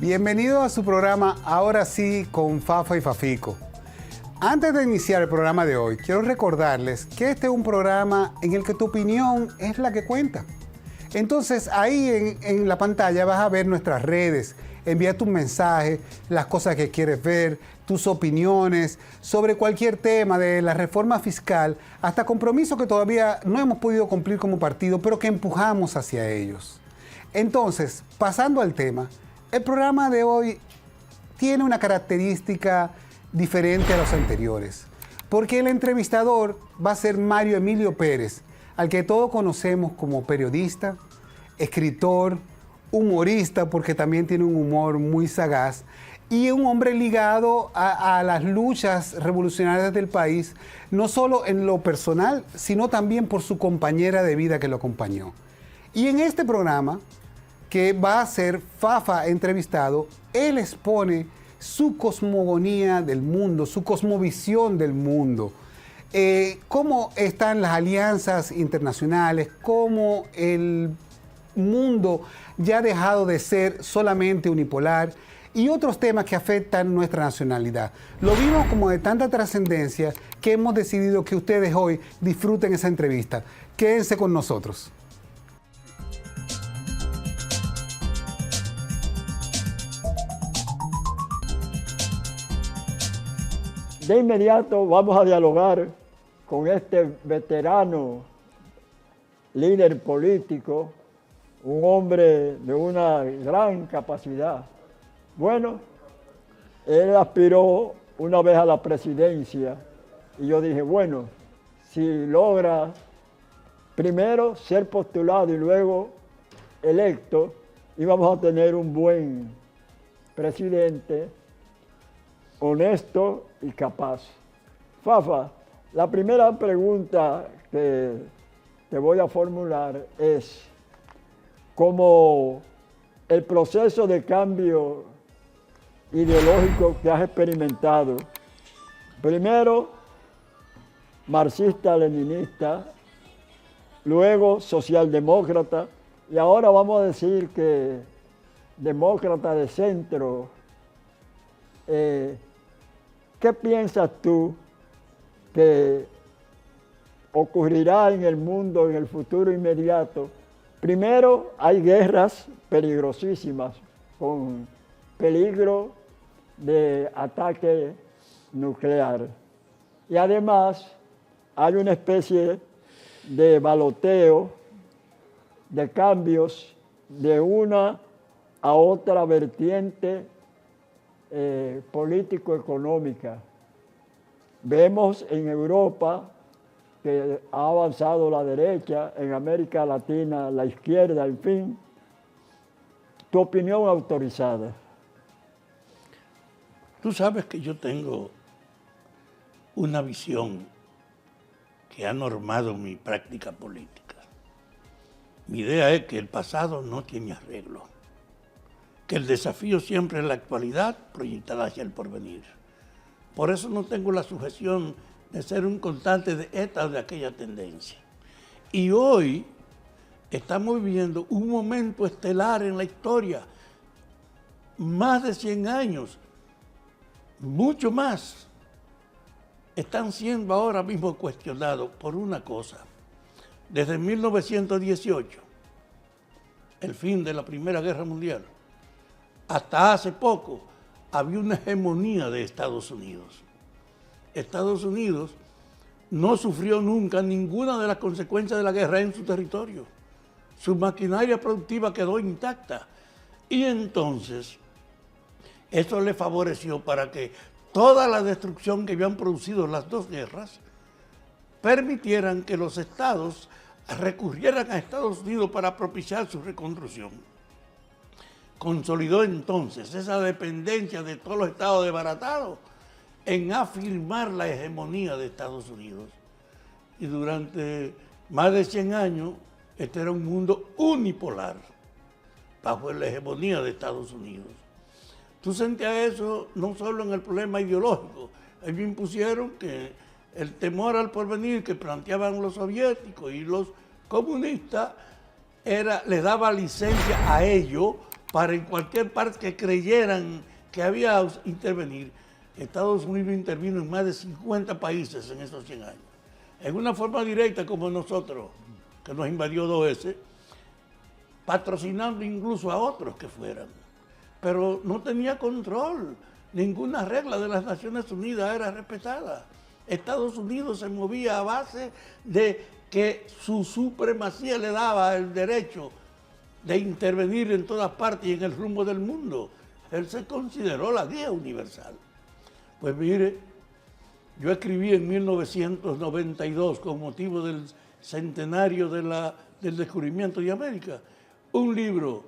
Bienvenido a su programa Ahora sí con Fafa y Fafico. Antes de iniciar el programa de hoy, quiero recordarles que este es un programa en el que tu opinión es la que cuenta. Entonces ahí en la pantalla vas a ver nuestras redes, envía tus mensajes, las cosas que quieres ver, tus opiniones sobre cualquier tema, de la reforma fiscal hasta compromisos que todavía no hemos podido cumplir como partido, pero que empujamos hacia ellos. Entonces, pasando al tema, el programa de hoy tiene una característica diferente a los anteriores, porque el entrevistador va a ser Mario Emilio Pérez, al que todos conocemos como periodista, escritor, humorista, porque también tiene un humor muy sagaz, y un hombre ligado a las luchas revolucionarias del país, no solo en lo personal, sino también por su compañera de vida que lo acompañó. Y en este programa, que va a ser Fafa entrevistado, él expone su cosmogonía del mundo, su cosmovisión del mundo, cómo están las alianzas internacionales, cómo el mundo ya ha dejado de ser solamente unipolar y otros temas que afectan nuestra nacionalidad. Lo vimos como de tanta trascendencia que hemos decidido que ustedes hoy disfruten esa entrevista. Quédense con nosotros. De inmediato vamos a dialogar con este veterano líder político, un hombre de una gran capacidad. Bueno, él aspiró una vez a la presidencia y yo dije, bueno, si logra primero ser postulado y luego electo, íbamos a tener un buen presidente, honesto y capaz. Fafa, la primera pregunta que te voy a formular es, como el proceso de cambio ideológico que has experimentado, primero marxista-leninista, luego socialdemócrata, y ahora vamos a decir que demócrata de centro, ¿qué piensas tú que ocurrirá en el mundo en el futuro inmediato? Primero, hay guerras peligrosísimas con peligro de ataque nuclear. Y además, hay una especie de baloteo, de cambios de una a otra vertiente político-económica. Vemos en Europa que ha avanzado la derecha, en América Latina la izquierda, en fin. Tu opinión autorizada. Tú sabes que yo tengo una visión que ha normado mi práctica política. Mi idea es que el pasado no tiene arreglo, que el desafío siempre es la actualidad proyectada hacia el porvenir. Por eso no tengo la sujeción de ser un constante de esta o de aquella tendencia. Y hoy estamos viviendo un momento estelar en la historia, más de 100 años, mucho más, están siendo ahora mismo cuestionados por una cosa. Desde 1918, el fin de la Primera Guerra Mundial, hasta hace poco había una hegemonía de Estados Unidos. Estados Unidos no sufrió nunca ninguna de las consecuencias de la guerra en su territorio. Su maquinaria productiva quedó intacta. Y entonces, eso le favoreció para que toda la destrucción que habían producido las dos guerras permitieran que los estados recurrieran a Estados Unidos para propiciar su reconstrucción. Consolidó entonces esa dependencia de todos los estados desbaratados en afirmar la hegemonía de Estados Unidos. Y durante más de 100 años, este era un mundo unipolar, bajo la hegemonía de Estados Unidos. Tú sentías eso no solo en el problema ideológico, ellos impusieron que el temor al porvenir que planteaban los soviéticos y los comunistas les daba licencia a ellos para en cualquier parte que creyeran que había intervenir. Estados Unidos intervino en más de 50 países en esos 100 años. En una forma directa como nosotros, que nos invadió 2 veces, patrocinando incluso a otros que fueran. Pero no tenía control. Ninguna regla de las Naciones Unidas era respetada. Estados Unidos se movía a base de que su supremacía le daba el derecho de intervenir en todas partes y en el rumbo del mundo. Él se consideró la guía universal. Pues mire, yo escribí en 1992, con motivo del centenario del descubrimiento de América, un libro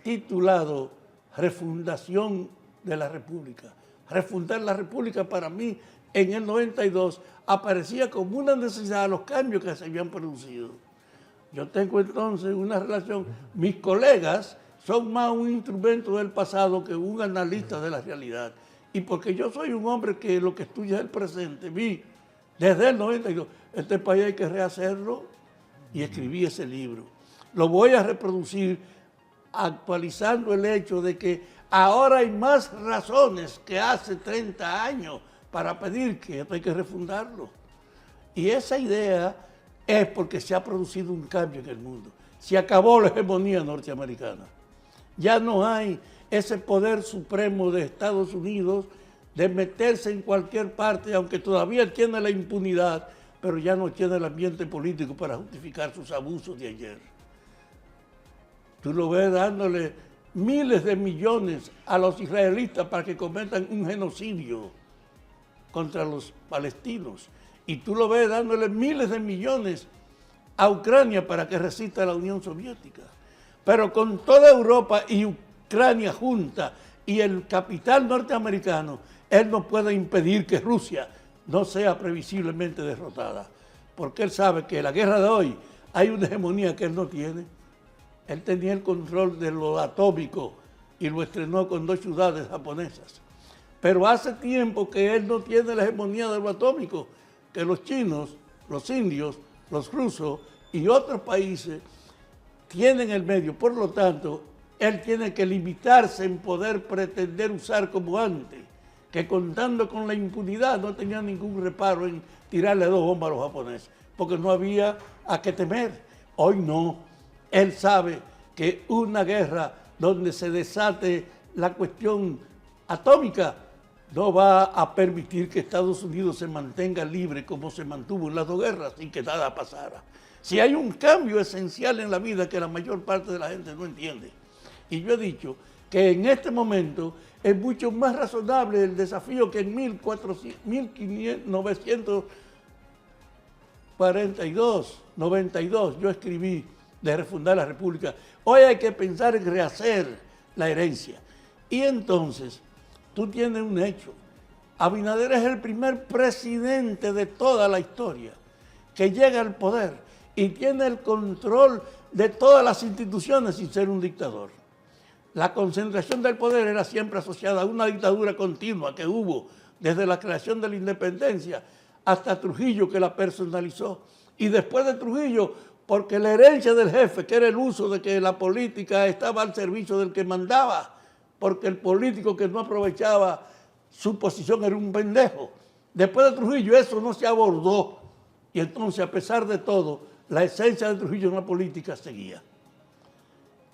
titulado Refundación de la República. Refundar la República para mí en el 92 aparecía como una necesidad a los cambios que se habían producido. Yo tengo entonces una relación, mis colegas son más un instrumento del pasado que un analista de la realidad. Y porque yo soy un hombre que lo que estudia es el presente, vi desde el 92, este país hay que rehacerlo, y escribí ese libro. Lo voy a reproducir actualizando el hecho de que ahora hay más razones que hace 30 años para pedir que esto hay que refundarlo. Y esa idea es porque se ha producido un cambio en el mundo. Se acabó la hegemonía norteamericana. Ya no hay ese poder supremo de Estados Unidos de meterse en cualquier parte, aunque todavía tiene la impunidad, pero ya no tiene el ambiente político para justificar sus abusos de ayer. Tú lo ves dándole miles de millones a los israelitas para que cometan un genocidio contra los palestinos. Y tú lo ves dándole miles de millones a Ucrania para que resista a la Unión Soviética. Pero con toda Europa y Ucrania junta y el capital norteamericano, él no puede impedir que Rusia no sea previsiblemente derrotada. Porque él sabe que en la guerra de hoy hay una hegemonía que él no tiene. Él tenía el control de lo atómico y lo estrenó con 2 ciudades japonesas. Pero hace tiempo que él no tiene la hegemonía de lo atómico, que los chinos, los indios, los rusos y otros países tienen el medio. Por lo tanto, él tiene que limitarse en poder pretender usar como antes, que contando con la impunidad no tenía ningún reparo en tirarle 2 bombas a los japoneses, porque no había a qué temer. Hoy no. Él sabe que una guerra donde se desate la cuestión atómica no va a permitir que Estados Unidos se mantenga libre como se mantuvo en las 2 guerras sin que nada pasara. Si hay un cambio esencial en la vida que la mayor parte de la gente no entiende. Y yo he dicho que en este momento es mucho más razonable el desafío que en 1992 yo escribí de refundar la República. Hoy hay que pensar en rehacer la herencia. Y entonces, tú tienes un hecho. Abinader es el primer presidente de toda la historia que llega al poder y tiene el control de todas las instituciones sin ser un dictador. La concentración del poder era siempre asociada a una dictadura continua que hubo desde la creación de la independencia hasta Trujillo, que la personalizó. Y después de Trujillo, porque la herencia del jefe, que era el uso de que la política estaba al servicio del que mandaba, porque el político que no aprovechaba su posición era un pendejo. Después de Trujillo eso no se abordó. Y entonces, a pesar de todo, la esencia de Trujillo en la política seguía.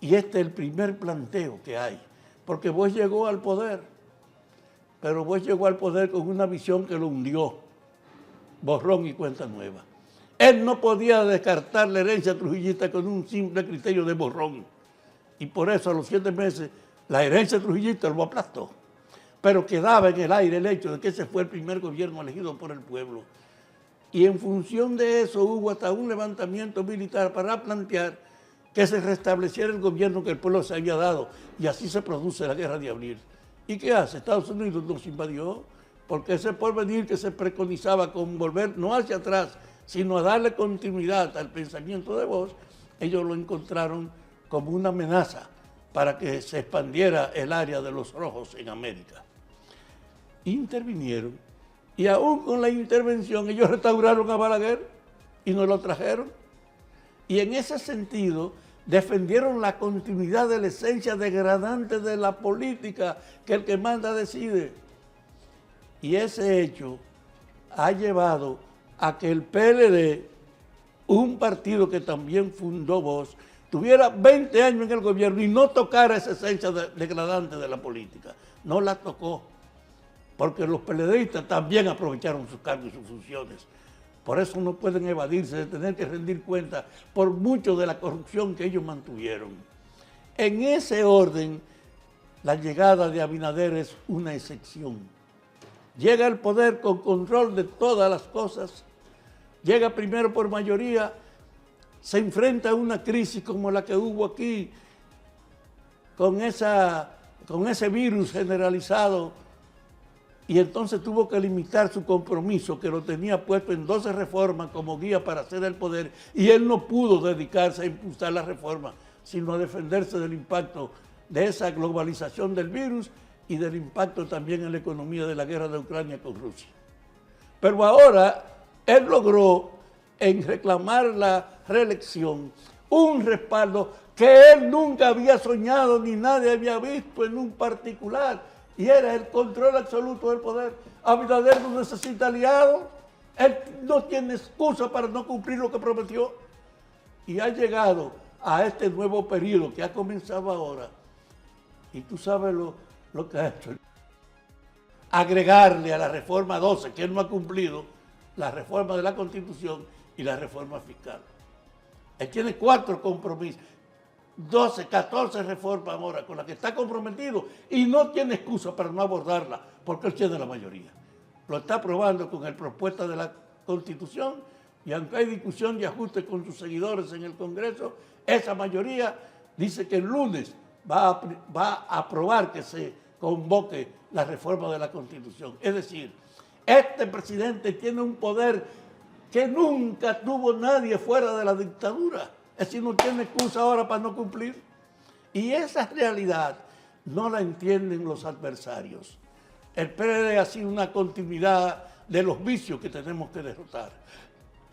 Y este es el primer planteo que hay. Porque Bosch llegó al poder, pero Bosch llegó al poder con una visión que lo hundió. Borrón y cuenta nueva. Él no podía descartar la herencia trujillista con un simple criterio de borrón. Y por eso a los 7 meses la herencia trujillista lo aplastó. Pero quedaba en el aire el hecho de que ese fue el primer gobierno elegido por el pueblo. Y en función de eso hubo hasta un levantamiento militar para plantear que se restableciera el gobierno que el pueblo se había dado. Y así se produce la guerra de abril. ¿Y qué hace? Estados Unidos nos invadió porque ese porvenir que se preconizaba con volver no hacia atrás, sino a darle continuidad al pensamiento de Bosch, ellos lo encontraron como una amenaza para que se expandiera el área de los rojos en América. Intervinieron y aún con la intervención ellos restauraron a Balaguer y nos lo trajeron. Y en ese sentido, defendieron la continuidad de la esencia degradante de la política, que el que manda decide. Y ese hecho ha llevado a que el PLD, un partido que también fundó Bosch, tuviera 20 años en el gobierno y no tocara esa esencia degradante de la política. No la tocó, porque los PLDistas también aprovecharon sus cargos y sus funciones. Por eso no pueden evadirse de tener que rendir cuenta por mucho de la corrupción que ellos mantuvieron. En ese orden, la llegada de Abinader es una excepción. Llega al poder con control de todas las cosas, llega primero por mayoría, se enfrenta a una crisis como la que hubo aquí, con ese virus generalizado, y entonces tuvo que limitar su compromiso, que lo tenía puesto en 12 reformas como guía para hacer el poder, y él no pudo dedicarse a impulsar las reformas, sino a defenderse del impacto de esa globalización del virus y del impacto también en la economía de la guerra de Ucrania con Rusia. Pero ahora él logró, en reclamar la reelección, un respaldo que él nunca había soñado ni nadie había visto en un particular, y era el control absoluto del poder. Abinader no necesita aliados, él no tiene excusa para no cumplir lo que prometió, y ha llegado a este nuevo periodo que ha comenzado ahora, y tú sabes lo que ha hecho. Agregarle a la reforma 12, que él no ha cumplido, la reforma de la Constitución y la reforma fiscal. Él tiene 4 compromisos, 12, 14 reformas ahora con las que está comprometido y no tiene excusa para no abordarla, porque él tiene la mayoría. Lo está aprobando con el propuesta de la Constitución, y aunque hay discusión y ajuste con sus seguidores en el Congreso, esa mayoría dice que el lunes va a aprobar que se convoque la reforma de la Constitución. Es decir, este presidente tiene un poder que nunca tuvo nadie fuera de la dictadura. Es decir, no tiene excusa ahora para no cumplir. Y esa realidad no la entienden los adversarios. El PLD ha sido una continuidad de los vicios que tenemos que derrotar.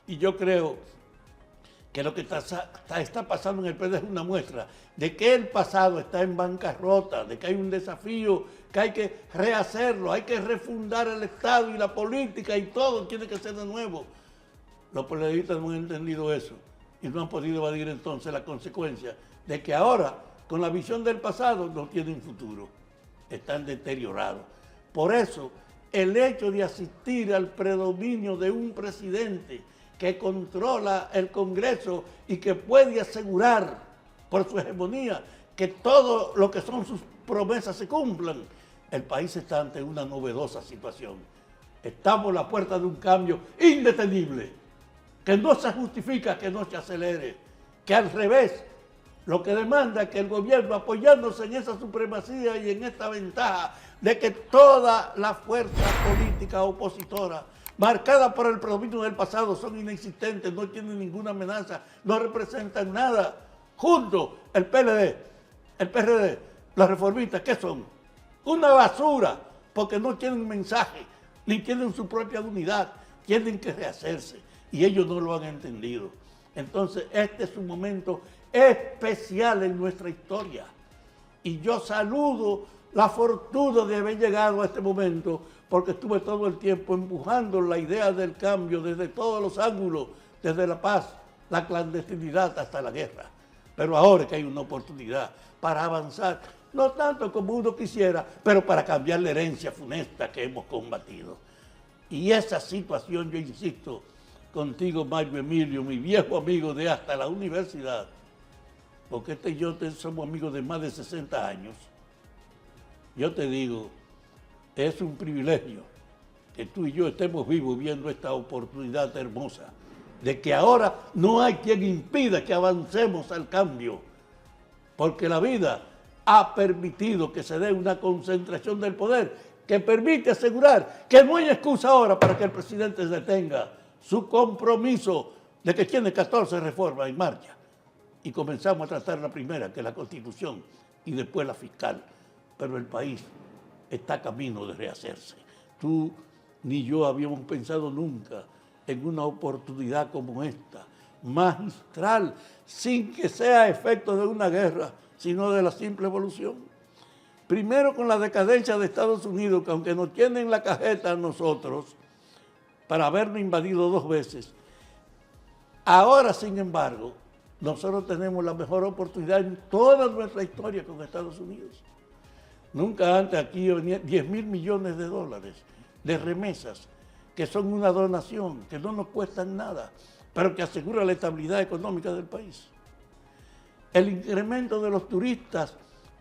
Y yo creo que lo que está pasando en el PLD es una muestra de que el pasado está en bancarrota, de que hay un desafío, que hay que rehacerlo, hay que refundar el Estado y la política y todo tiene que ser de nuevo. Los PLDistas no han entendido eso y no han podido evadir entonces la consecuencia de que ahora, con la visión del pasado, no tienen futuro. Están deteriorados. Por eso, el hecho de asistir al predominio de un presidente que controla el Congreso y que puede asegurar por su hegemonía que todo lo que son sus promesas se cumplan, el país está ante una novedosa situación. Estamos a la puerta de un cambio indetenible, que no se justifica que no se acelere, que al revés, lo que demanda es que el gobierno, apoyándose en esa supremacía y en esta ventaja de que toda la fuerza política opositora, marcada por el predominio del pasado, son inexistentes, no tienen ninguna amenaza, no representan nada, junto el PLD, el PRD, los reformistas, ¿qué son? Una basura, porque no tienen mensaje, ni tienen su propia unidad, tienen que rehacerse. Y ellos no lo han entendido. Entonces, este es un momento especial en nuestra historia. Y yo saludo la fortuna de haber llegado a este momento, porque estuve todo el tiempo empujando la idea del cambio desde todos los ángulos, desde la paz, la clandestinidad hasta la guerra. Pero ahora que hay una oportunidad para avanzar, no tanto como uno quisiera, pero para cambiar la herencia funesta que hemos combatido. Y esa situación, yo insisto, contigo, Mario Emilio, mi viejo amigo de hasta la universidad, porque este y yo somos amigos de más de 60 años, yo te digo, es un privilegio que tú y yo estemos vivos viendo esta oportunidad hermosa, de que ahora no hay quien impida que avancemos al cambio, porque la vida ha permitido que se dé una concentración del poder que permite asegurar que no hay excusa ahora para que el presidente detenga su compromiso de que tiene 14 reformas en marcha. Y comenzamos a tratar la primera, que es la Constitución, y después la fiscal. Pero el país está camino de rehacerse. Tú ni yo habíamos pensado nunca en una oportunidad como esta, magistral, sin que sea efecto de una guerra, sino de la simple evolución. Primero con la decadencia de Estados Unidos, que aunque nos tienen la cajeta a nosotros, para habernos invadido 2 veces, ahora, sin embargo, nosotros tenemos la mejor oportunidad en toda nuestra historia con Estados Unidos. Nunca antes aquí venía 10.000 millones de dólares de remesas, que son una donación, que no nos cuestan nada, pero que asegura la estabilidad económica del país. El incremento de los turistas,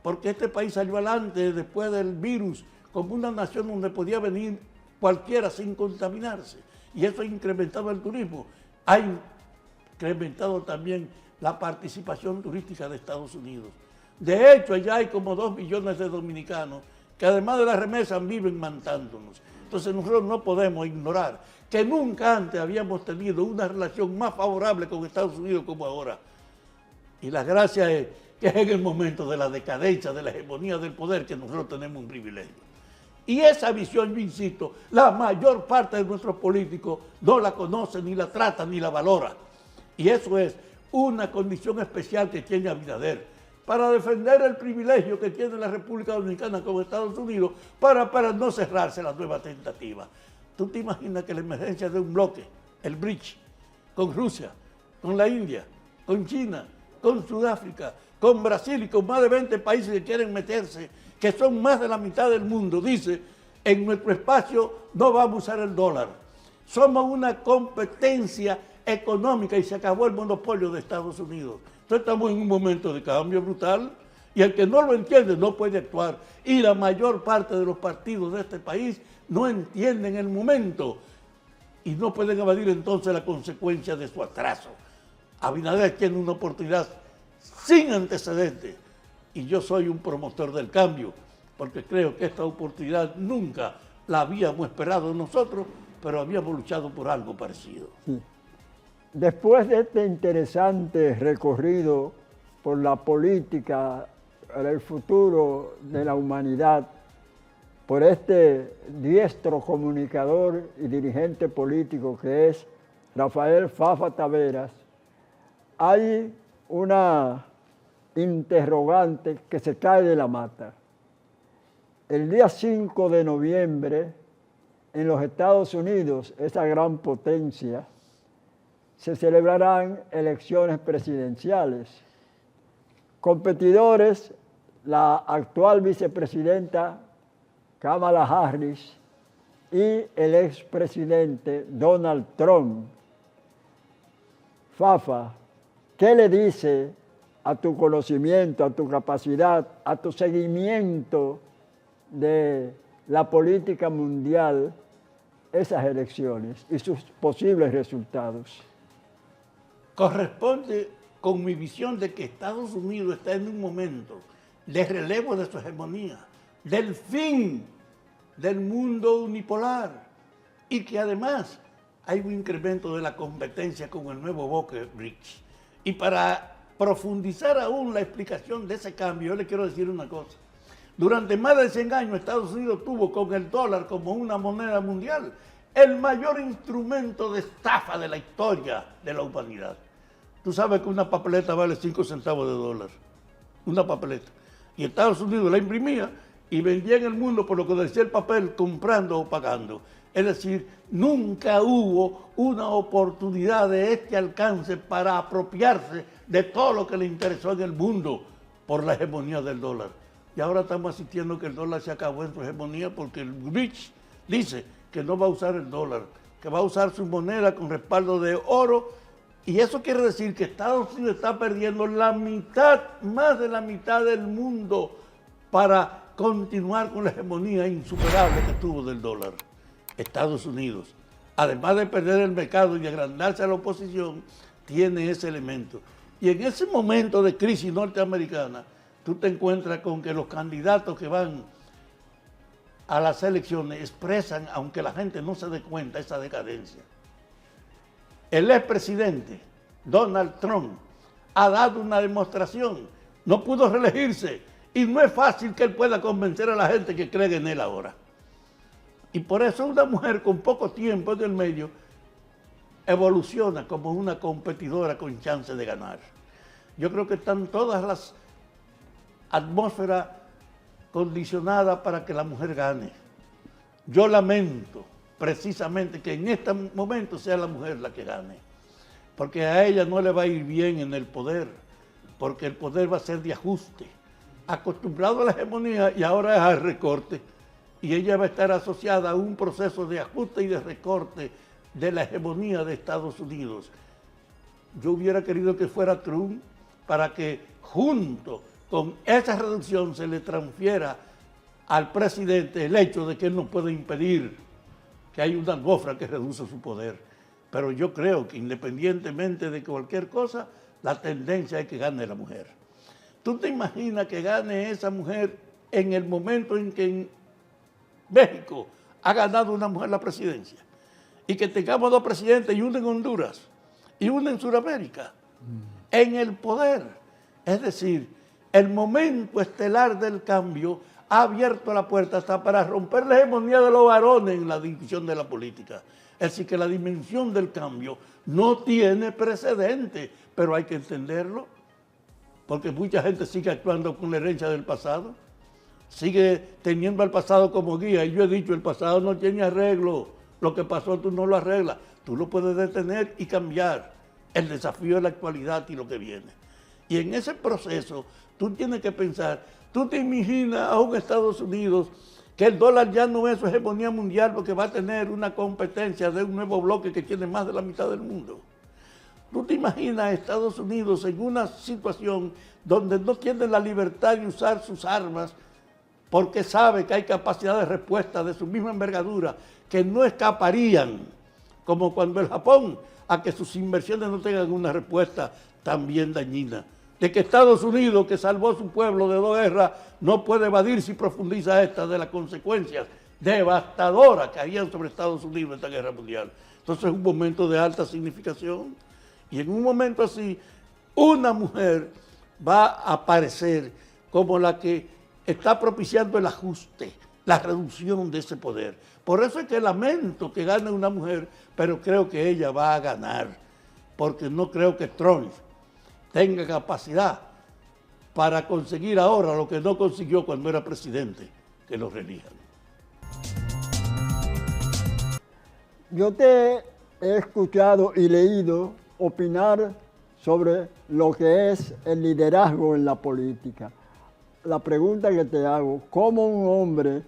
porque este país salió adelante después del virus como una nación donde podía venir cualquiera sin contaminarse, y eso ha incrementado el turismo. Ha incrementado también la participación turística de Estados Unidos. De hecho, allá hay como 2 millones de dominicanos que además de las remesas viven mandándonos. Entonces nosotros no podemos ignorar que nunca antes habíamos tenido una relación más favorable con Estados Unidos como ahora. Y la gracia es que es en el momento de la decadencia, de la hegemonía del poder, que nosotros tenemos un privilegio. Y esa visión, yo insisto, la mayor parte de nuestros políticos no la conocen, ni la tratan, ni la valora. Y eso es una condición especial que tiene Abinader para defender el privilegio que tiene la República Dominicana con Estados Unidos para no cerrarse la nueva tentativa. ¿Tú te imaginas que la emergencia de un bloque, el BRICS, con Rusia, con la India, con China, con Sudáfrica, con Brasil y con más de 20 países que quieren meterse, que son más de la mitad del mundo, dice, en nuestro espacio no vamos a usar el dólar? Somos una competencia económica y se acabó el monopolio de Estados Unidos. Entonces estamos en un momento de cambio brutal y el que no lo entiende no puede actuar. Y la mayor parte de los partidos de este país no entienden el momento y no pueden evadir entonces la consecuencia de su atraso. Abinader tiene una oportunidad sin antecedentes y yo soy un promotor del cambio porque creo que esta oportunidad nunca la habíamos esperado nosotros, pero habíamos luchado por algo parecido. Sí. Después de este interesante recorrido por la política, el futuro de la humanidad, por este diestro comunicador y dirigente político que es Rafael Fafa Taveras, hay una interrogante que se cae de la mata. El día 5 de noviembre, en los Estados Unidos, esa gran potencia, se celebrarán elecciones presidenciales. Competidores, la actual vicepresidenta Kamala Harris y el expresidente Donald Trump. Fafa, ¿qué le dice a tu conocimiento, a tu capacidad, a tu seguimiento de la política mundial esas elecciones y sus posibles resultados? Corresponde con mi visión de que Estados Unidos está en un momento de relevo de su hegemonía, del fin del mundo unipolar y que además hay un incremento de la competencia con el nuevo bloque BRICS. Y para profundizar aún la explicación de ese cambio, yo le quiero decir una cosa. Durante más de 100 años Estados Unidos tuvo con el dólar como una moneda mundial el mayor instrumento de estafa de la historia de la humanidad. Tú sabes que una papeleta vale 5 centavos de dólar, una papeleta. Y Estados Unidos la imprimía y vendía en el mundo por lo que decía el papel, comprando o pagando. Es decir, nunca hubo una oportunidad de este alcance para apropiarse de todo lo que le interesó en el mundo por la hegemonía del dólar. Y ahora estamos asistiendo que el dólar se acabó en su hegemonía porque el BRICS dice que no va a usar el dólar, que va a usar su moneda con respaldo de oro. Y eso quiere decir que Estados Unidos está perdiendo la mitad, más de la mitad del mundo para continuar con la hegemonía insuperable que tuvo del dólar. Estados Unidos, además de perder el mercado y agrandarse a la oposición, tiene ese elemento. Y en ese momento de crisis norteamericana, tú te encuentras con que los candidatos que van a las elecciones expresan, aunque la gente no se dé cuenta, esa decadencia. El expresidente Donald Trump ha dado una demostración, no pudo reelegirse y no es fácil que él pueda convencer a la gente que cree en él ahora. Y por eso una mujer con poco tiempo en el medio evoluciona como una competidora con chance de ganar. Yo creo que están todas las atmósferas condicionadas para que la mujer gane. Yo lamento precisamente que en este momento sea la mujer la que gane, porque a ella no le va a ir bien en el poder, porque el poder va a ser de ajuste, acostumbrado a la hegemonía y ahora es al recorte, y ella va a estar asociada a un proceso de ajuste y de recorte de la hegemonía de Estados Unidos. Yo hubiera querido que fuera Trump para que junto con esa reducción se le transfiera al presidente el hecho de que él no puede impedir que haya una atmósfera que reduce su poder. Pero yo creo que independientemente de cualquier cosa, la tendencia es que gane la mujer. ¿Tú te imaginas que gane esa mujer en el momento en que en México ha ganado una mujer la presidencia? Y que tengamos dos presidentes y uno en Honduras y uno en Sudamérica, en el poder. Es decir, el momento estelar del cambio ha abierto la puerta hasta para romper la hegemonía de los varones en la discusión de la política. Es decir, que la dimensión del cambio no tiene precedente, pero hay que entenderlo, porque mucha gente sigue actuando con la herencia del pasado, sigue teniendo al pasado como guía, y yo he dicho, el pasado no tiene arreglo, lo que pasó tú no lo arreglas, tú lo puedes detener y cambiar. El desafío de la actualidad y lo que viene. Y en ese proceso tú tienes que pensar, tú te imaginas a un Estados Unidos que el dólar ya no es su hegemonía mundial porque va a tener una competencia de un nuevo bloque que tiene más de la mitad del mundo. Tú te imaginas a Estados Unidos en una situación donde no tiene la libertad de usar sus armas porque sabe que hay capacidad de respuesta de su misma envergadura que no escaparían, como cuando el Japón, a que sus inversiones no tengan una respuesta también dañina. De que Estados Unidos, que salvó a su pueblo de dos guerras, no puede evadir si profundiza esta de las consecuencias devastadoras que habían sobre Estados Unidos en esta guerra mundial. Entonces es un momento de alta significación y en un momento así una mujer va a aparecer como la que está propiciando el ajuste, la reducción de ese poder. Por eso es que lamento que gane una mujer, pero creo que ella va a ganar, porque no creo que Trump tenga capacidad para conseguir ahora lo que no consiguió cuando era presidente, que lo reelijan. Yo te he escuchado y leído opinar sobre lo que es el liderazgo en la política. La pregunta que te hago, ¿cómo un hombre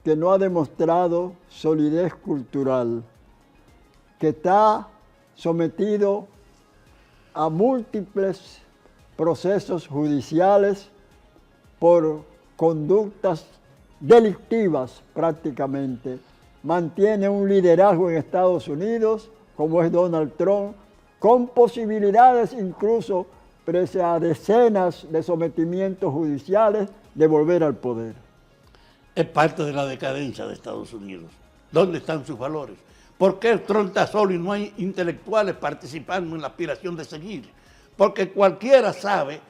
que no ha demostrado solidez cultural, que está sometido a múltiples procesos judiciales por conductas delictivas prácticamente, mantiene un liderazgo en Estados Unidos, como es Donald Trump, con posibilidades incluso, pese a decenas de sometimientos judiciales, de volver al poder? Es parte de la decadencia de Estados Unidos. ¿Dónde están sus valores? ¿Por qué Trump está solo y no hay intelectuales participando en la aspiración de seguir? Porque cualquiera sabe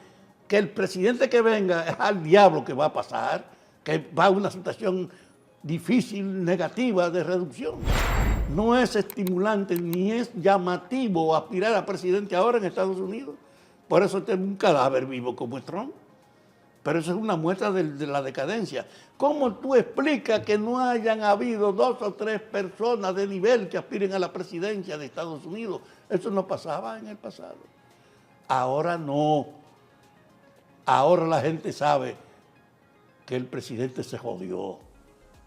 que el presidente que venga es al diablo que va a pasar, que va a una situación difícil, negativa, de reducción. No es estimulante ni es llamativo aspirar a presidente ahora en Estados Unidos. Por eso tenemos un cadáver vivo como es Trump. Pero eso es una muestra de la decadencia. ¿Cómo tú explicas que no hayan habido 2 o 3 personas de nivel que aspiren a la presidencia de Estados Unidos? Eso no pasaba en el pasado. Ahora no. Ahora la gente sabe que el presidente se jodió,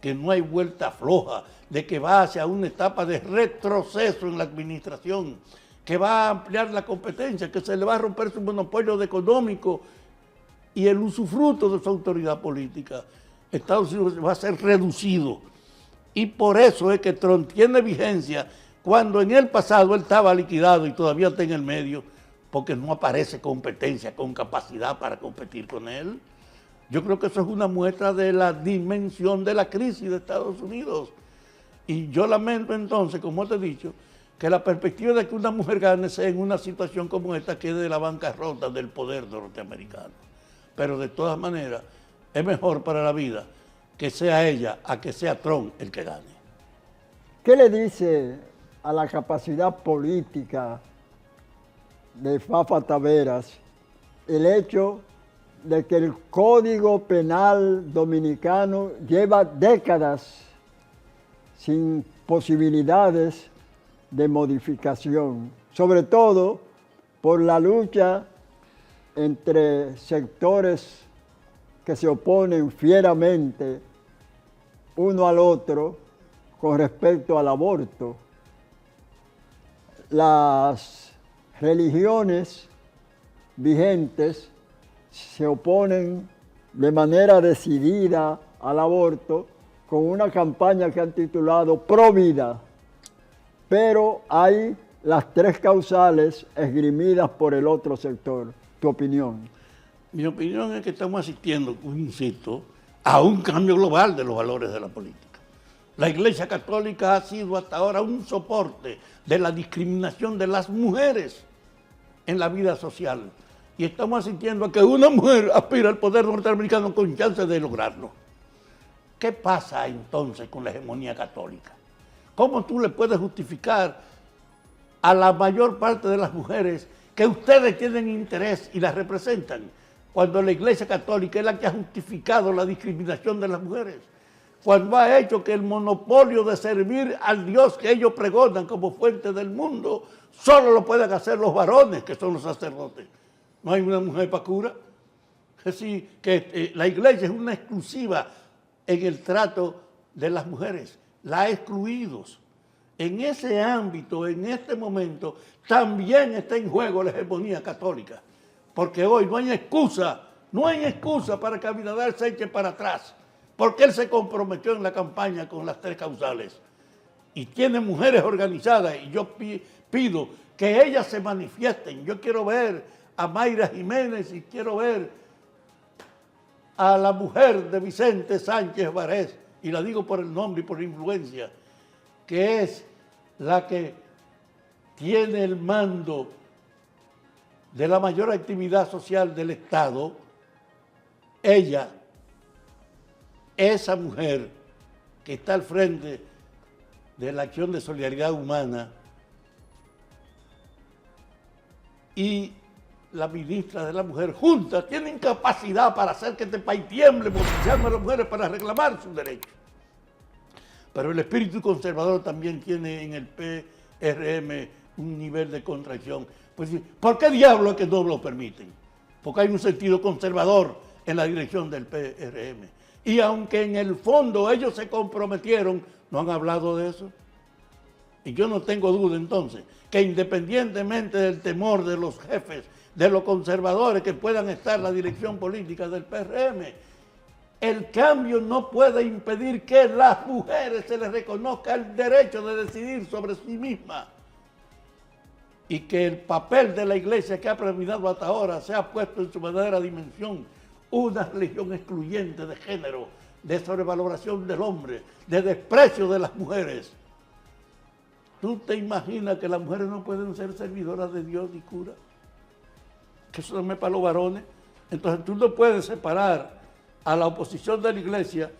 que no hay vuelta floja, de que va hacia una etapa de retroceso en la administración, que va a ampliar la competencia, que se le va a romper su monopolio económico y el usufructo de su autoridad política. Estados Unidos va a ser reducido. Y por eso es que Trump tiene vigencia cuando en el pasado él estaba liquidado y todavía está en el medio, porque no aparece competencia con capacidad para competir con él. Yo creo que eso es una muestra de la dimensión de la crisis de Estados Unidos. Y yo lamento entonces, como te he dicho, que la perspectiva de que una mujer gane sea en una situación como esta, que es de la bancarrota del poder norteamericano. Pero de todas maneras, es mejor para la vida que sea ella a que sea Trump el que gane. ¿Qué le dice a la capacidad política de Fafa Taveras el hecho de que el Código Penal dominicano lleva décadas sin posibilidades de modificación, sobre todo por la lucha entre sectores que se oponen fieramente uno al otro con respecto al aborto. Las religiones vigentes se oponen de manera decidida al aborto con una campaña que han titulado Pro Vida, pero hay las tres causales esgrimidas por el otro sector. ¿Tu opinión? Mi opinión es que estamos asistiendo, insisto, a un cambio global de los valores de la política. La Iglesia Católica ha sido hasta ahora un soporte de la discriminación de las mujeres en la vida social. Y estamos asistiendo a que una mujer aspira al poder norteamericano con chance de lograrlo. ¿Qué pasa entonces con la hegemonía católica? ¿Cómo tú le puedes justificar a la mayor parte de las mujeres que ustedes tienen interés y las representan, cuando la Iglesia Católica es la que ha justificado la discriminación de las mujeres? Cuando ha hecho que el monopolio de servir al Dios que ellos pregonan como fuente del mundo, solo lo pueden hacer los varones, que son los sacerdotes. No hay una mujer para cura. Es decir, que la Iglesia es una exclusiva en el trato de las mujeres. La ha excluido. En ese ámbito, en este momento, también está en juego la hegemonía católica. Porque hoy no hay excusa para que Abinader se eche para atrás. Porque él se comprometió en la campaña con las tres causales. Y tiene mujeres organizadas, y yo pido que ellas se manifiesten. Yo quiero ver a Mayra Jiménez y quiero ver a la mujer de Vicente Sánchez Varés, y la digo por el nombre y por influencia, que es la que tiene el mando de la mayor actividad social del Estado. Ella, esa mujer que está al frente de la acción de solidaridad humana, y la ministra de la Mujer, juntas tienen capacidad para hacer que este país tiemble, movilizando a las mujeres para reclamar sus derechos. Pero el espíritu conservador también tiene en el PRM un nivel de contracción. Pues, ¿por qué diablos es que no lo permiten? Porque hay un sentido conservador en la dirección del PRM. Y aunque en el fondo ellos se comprometieron, no han hablado de eso. Y yo no tengo duda entonces que independientemente del temor de los jefes, de los conservadores que puedan estar en la dirección política del PRM, el cambio no puede impedir que a las mujeres se les reconozca el derecho de decidir sobre sí mismas, y que el papel de la Iglesia que ha predominado hasta ahora se ha puesto en su verdadera dimensión, una religión excluyente de género, de sobrevaloración del hombre, de desprecio de las mujeres. ¿Tú te imaginas que las mujeres no pueden ser servidoras de Dios y curas? Que eso no es para los varones. Entonces tú no puedes separar a la oposición de la Iglesia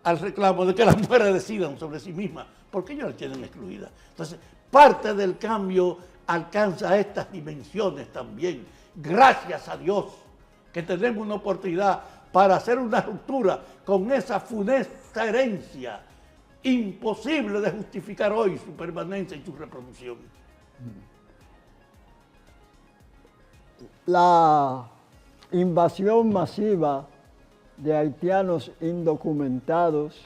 al reclamo de que las mujeres decidan sobre sí mismas, porque ellos las tienen excluidas. Entonces, parte del cambio alcanza estas dimensiones también. Gracias a Dios que tenemos una oportunidad para hacer una ruptura con esa funesta herencia imposible de justificar hoy su permanencia y su reproducción. La invasión masiva de haitianos indocumentados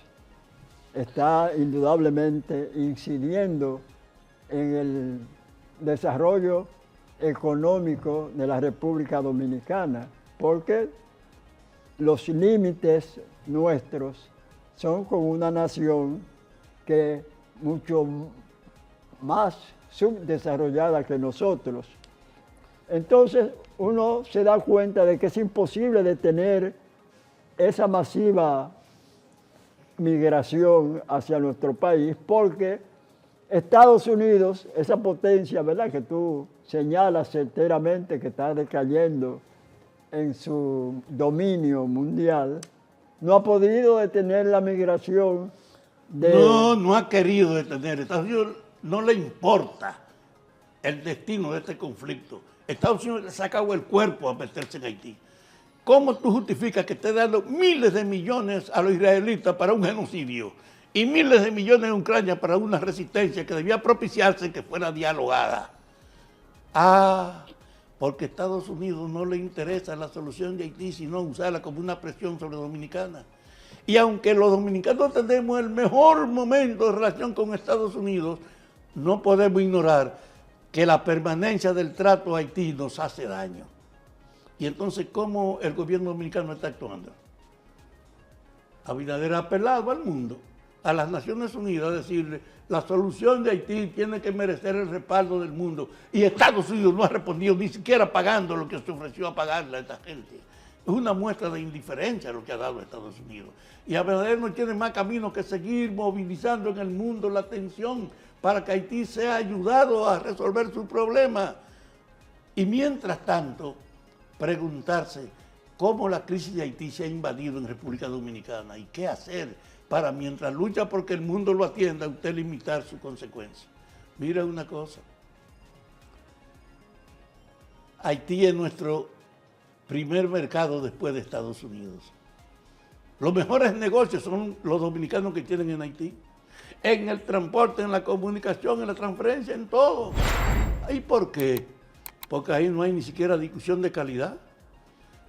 está indudablemente incidiendo en el desarrollo económico de la República Dominicana, porque los límites nuestros son con una nación que mucho más subdesarrollada que nosotros. Entonces uno se da cuenta de que es imposible detener esa masiva migración hacia nuestro país, porque Estados Unidos, esa potencia, ¿verdad?, que tú señalas certeramente que está decayendo en su dominio mundial, no ha podido detener la migración de... No ha querido detener. Estados Unidos no le importa el destino de este conflicto. Estados Unidos le ha sacado el cuerpo a meterse en Haití. ¿Cómo tú justificas que esté dando miles de millones a los israelitas para un genocidio y miles de millones a Ucrania para una resistencia que debía propiciarse que fuera dialogada? Porque a Estados Unidos no le interesa la solución de Haití, sino usarla como una presión sobre Dominicana. Y aunque los dominicanos tenemos el mejor momento de relación con Estados Unidos, no podemos ignorar que la permanencia del trato a Haití nos hace daño. Y entonces, ¿cómo el gobierno dominicano está actuando? Abinader ha apelado al mundo, a las Naciones Unidas, a decirle, la solución de Haití tiene que merecer el respaldo del mundo. Y Estados Unidos no ha respondido ni siquiera pagando lo que se ofreció a pagarle a esta gente. Es una muestra de indiferencia lo que ha dado Estados Unidos. Y Abinader no tiene más camino que seguir movilizando en el mundo la atención para que Haití sea ayudado a resolver su problema. Y mientras tanto, preguntarse cómo la crisis de Haití se ha invadido en República Dominicana y qué hacer para, mientras lucha porque el mundo lo atienda, usted limitar su consecuencia. Mira una cosa, Haití es nuestro primer mercado después de Estados Unidos. Los mejores negocios son los dominicanos que tienen en Haití, en el transporte, en la comunicación, en la transferencia, en todo. ¿Y por qué? Porque ahí no hay ni siquiera discusión de calidad,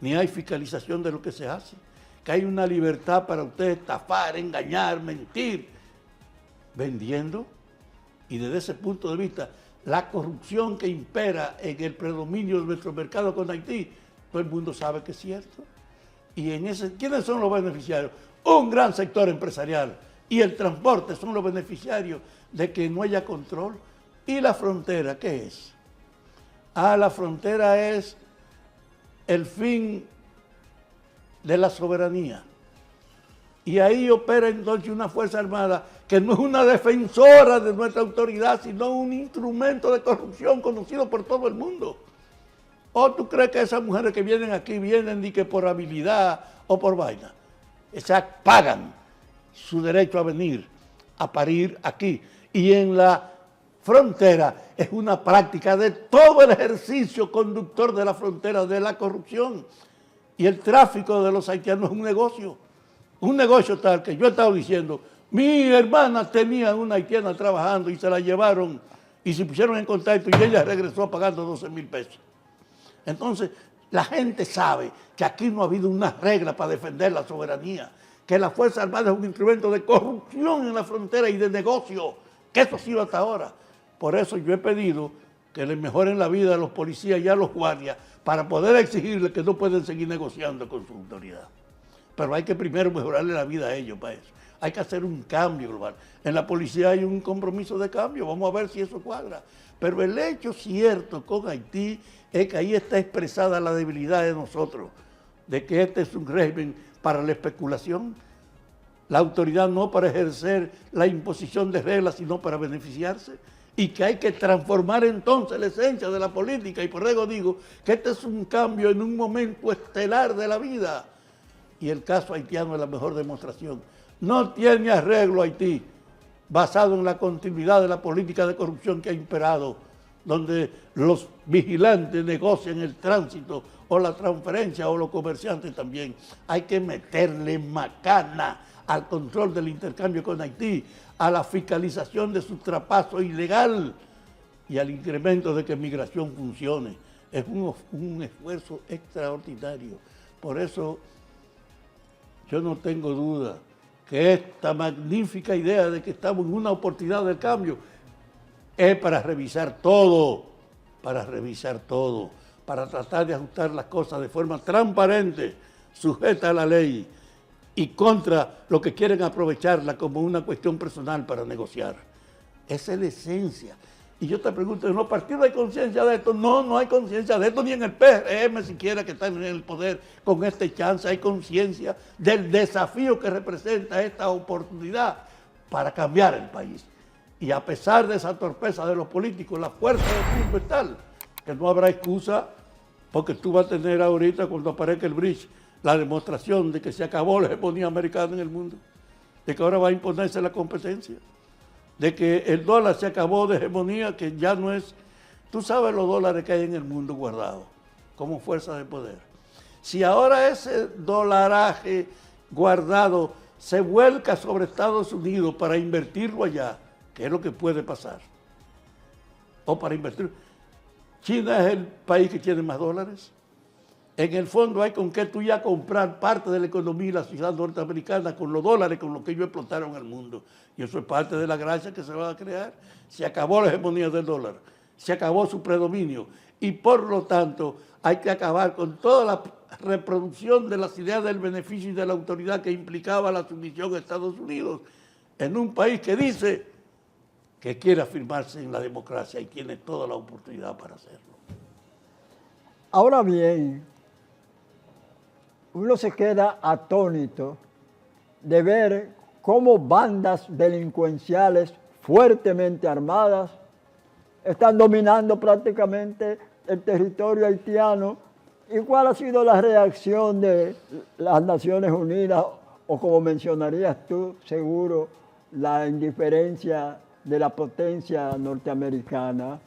ni hay fiscalización de lo que se hace, que hay una libertad para usted estafar, engañar, mentir, vendiendo. Y desde ese punto de vista, la corrupción que impera en el predominio de nuestro mercado con Haití, todo el mundo sabe que es cierto. Y ¿quiénes son los beneficiarios? Un gran sector empresarial y el transporte son los beneficiarios de que no haya control. ¿Y la frontera qué es? La frontera es el fin de la soberanía. Y ahí opera entonces una Fuerza Armada que no es una defensora de nuestra autoridad, sino un instrumento de corrupción conocido por todo el mundo. ¿O tú crees que esas mujeres que vienen aquí vienen ni que por habilidad o por vaina? Esas pagan su derecho a venir, a parir aquí. Y en la frontera es una práctica de todo el ejercicio conductor de la frontera, de la corrupción. Y el tráfico de los haitianos es un negocio tal que yo he estado diciendo, mi hermana tenía una haitiana trabajando y se la llevaron y se pusieron en contacto y ella regresó pagando 12,000 pesos. Entonces, la gente sabe que aquí no ha habido una regla para defender la soberanía, que la Fuerza Armada es un instrumento de corrupción en la frontera y de negocio, que eso ha sido hasta ahora. Por eso yo he pedido que le mejoren la vida a los policías y a los guardias para poder exigirles que no pueden seguir negociando con su autoridad. Pero hay que primero mejorarle la vida a ellos para eso. Hay que hacer un cambio global. En la policía hay un compromiso de cambio, vamos a ver si eso cuadra. Pero el hecho cierto con Haití es que ahí está expresada la debilidad de nosotros, de que este es un régimen para la especulación, la autoridad no para ejercer la imposición de reglas, sino para beneficiarse, y que hay que transformar entonces la esencia de la política, y por eso digo que este es un cambio en un momento estelar de la vida, y el caso haitiano es la mejor demostración. No tiene arreglo Haití, basado en la continuidad de la política de corrupción que ha imperado, donde los vigilantes negocian el tránsito o la transferencia o los comerciantes también. Hay que meterle macana al control del intercambio con Haití, a la fiscalización de su trapazo ilegal y al incremento de que migración funcione. Es un esfuerzo extraordinario. Por eso yo no tengo duda que esta magnífica idea de que estamos en una oportunidad del cambio es para revisar todo, para tratar de ajustar las cosas de forma transparente, sujeta a la ley y contra lo que quieren aprovecharla como una cuestión personal para negociar. Esa es la esencia. Y yo te pregunto, ¿en los partidos hay conciencia de esto? No, no hay conciencia de esto, ni en el PRM siquiera que están en el poder con este chance. Hay conciencia del desafío que representa esta oportunidad para cambiar el país. Y a pesar de esa torpeza de los políticos, la fuerza del mundo es tal que no habrá excusa, porque tú vas a tener ahorita, cuando aparezca el bridge, la demostración de que se acabó la hegemonía americana en el mundo, de que ahora va a imponerse la competencia. de que el dólar se acabó de hegemonía, que ya no es... Tú sabes los dólares que hay en el mundo guardados como fuerza de poder. Si ahora ese dolaraje guardado se vuelca sobre Estados Unidos para invertirlo allá, ¿qué es lo que puede pasar? O para invertir. China es el país que tiene más dólares. En el fondo hay con qué tú ya comprar parte de la economía y la sociedad norteamericana con los dólares con los que ellos explotaron el mundo. Y eso es parte de la gracia que se va a crear. Se acabó la hegemonía del dólar, se acabó su predominio y por lo tanto hay que acabar con toda la reproducción de las ideas del beneficio y de la autoridad que implicaba la sumisión a Estados Unidos en un país que dice que quiere afirmarse en la democracia y tiene toda la oportunidad para hacerlo. Ahora bien, uno se queda atónito de ver cómo bandas delincuenciales fuertemente armadas están dominando prácticamente el territorio haitiano. ¿Y cuál ha sido la reacción de las Naciones Unidas o, como mencionarías tú, seguro, la indiferencia de la potencia norteamericana?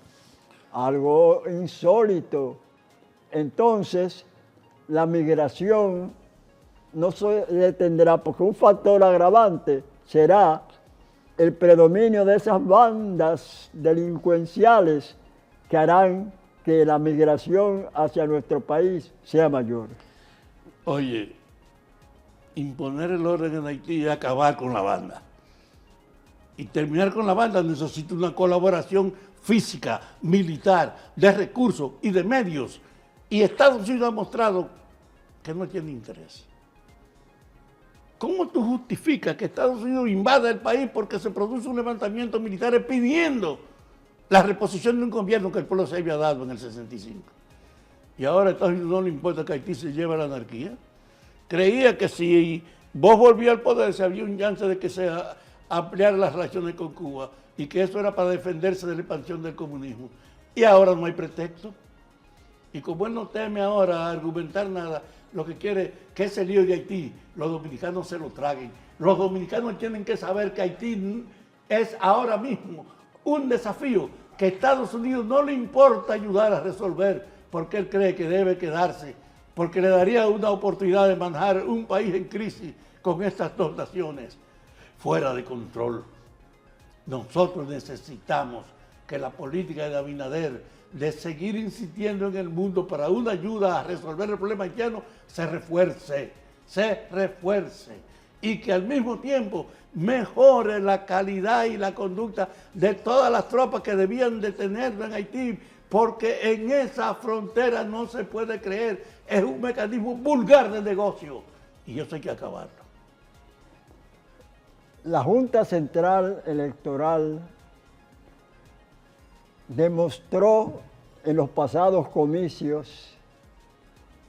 Algo insólito. Entonces, la migración no se detendrá porque un factor agravante será el predominio de esas bandas delincuenciales que harán que la migración hacia nuestro país sea mayor. Oye, imponer el orden en Haití y acabar con la banda. Y terminar con la banda necesita una colaboración física, militar, de recursos y de medios. Y Estados Unidos ha mostrado que no tiene interés. ¿Cómo tú justificas que Estados Unidos invada el país porque se produce un levantamiento militar pidiendo la reposición de un gobierno que el pueblo se había dado en el 65? Y ahora a Estados Unidos no le importa que Haití se lleve a la anarquía. Creía que si vos volvías al poder se había un chance de que se ampliaran las relaciones con Cuba y que eso era para defenderse de la expansión del comunismo. Y ahora no hay pretexto. Y como él no teme ahora a argumentar nada, lo que quiere que ese lío de Haití, los dominicanos se lo traguen. Los dominicanos tienen que saber que Haití es ahora mismo un desafío que a Estados Unidos no le importa ayudar a resolver porque él cree que debe quedarse, porque le daría una oportunidad de manejar un país en crisis con estas dos naciones fuera de control. Nosotros necesitamos que la política de Abinader de seguir insistiendo en el mundo para una ayuda a resolver el problema haitiano se refuerce y que al mismo tiempo mejore la calidad y la conducta de todas las tropas que debían de tenerlo en Haití, porque en esa frontera no se puede creer, es un mecanismo vulgar de negocio y eso hay que acabarlo. La Junta Central Electoral demostró en los pasados comicios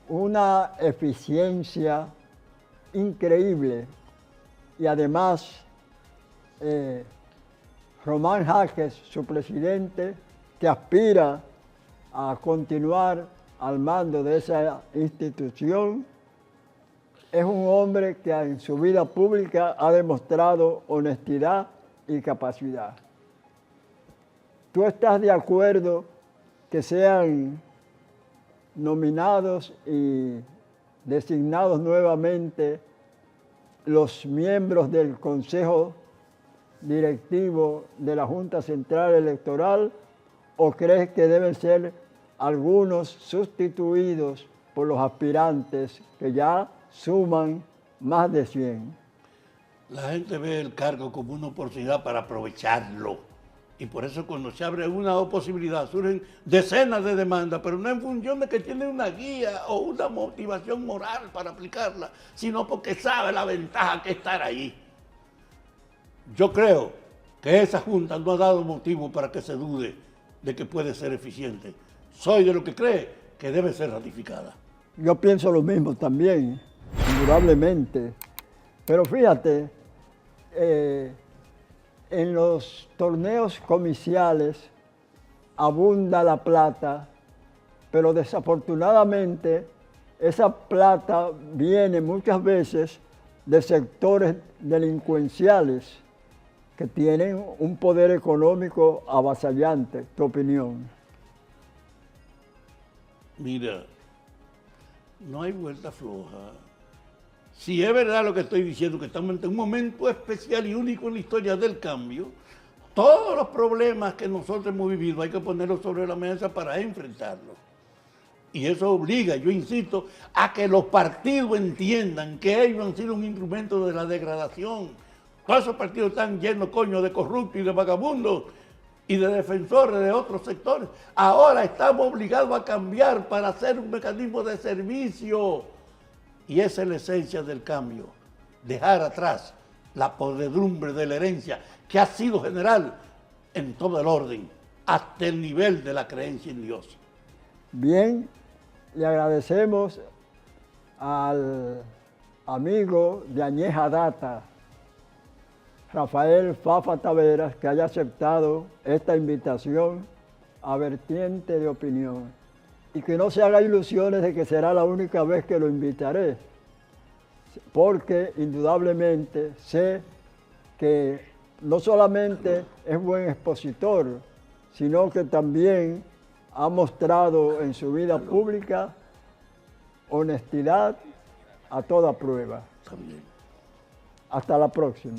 una eficiencia increíble y además Román Jaques, su presidente, que aspira a continuar al mando de esa institución, es un hombre que en su vida pública ha demostrado honestidad y capacidad. ¿Tú estás de acuerdo que sean nominados y designados nuevamente los miembros del Consejo Directivo de la Junta Central Electoral o crees que deben ser algunos sustituidos por los aspirantes que ya suman más de 100? La gente ve el cargo como una oportunidad para aprovecharlo. Y por eso cuando se abre una posibilidad surgen decenas de demandas, pero no en función de que tiene una guía o una motivación moral para aplicarla, sino porque sabe la ventaja que es estar ahí. Yo creo que esa Junta no ha dado motivo para que se dude de que puede ser eficiente. Soy de lo que cree que debe ser ratificada. Yo pienso lo mismo también, indudablemente. Pero fíjate, en los torneos comiciales abunda la plata, pero desafortunadamente esa plata viene muchas veces de sectores delincuenciales que tienen un poder económico avasallante. ¿Tu opinión? Mira, no hay vuelta floja. Si es verdad lo que estoy diciendo, que estamos en un momento especial y único en la historia del cambio, todos los problemas que nosotros hemos vivido hay que ponerlos sobre la mesa para enfrentarlos. Y eso obliga, yo insisto, a que los partidos entiendan que ellos han sido un instrumento de la degradación. Todos esos partidos están llenos, coño, de corruptos y de vagabundos y de defensores de otros sectores. Ahora estamos obligados a cambiar para hacer un mecanismo de servicio. Y esa es la esencia del cambio. Dejar atrás la podredumbre de la herencia que ha sido general en todo el orden, hasta el nivel de la creencia en Dios. Bien, le agradecemos al amigo de añeja data, Rafael Fafa Taveras, que haya aceptado esta invitación a Vertiente de Opinión, y que no se haga ilusiones de que será la única vez que lo invitaré, porque indudablemente sé que no solamente es buen expositor, sino que también ha mostrado en su vida pública honestidad a toda prueba. También. Hasta la próxima.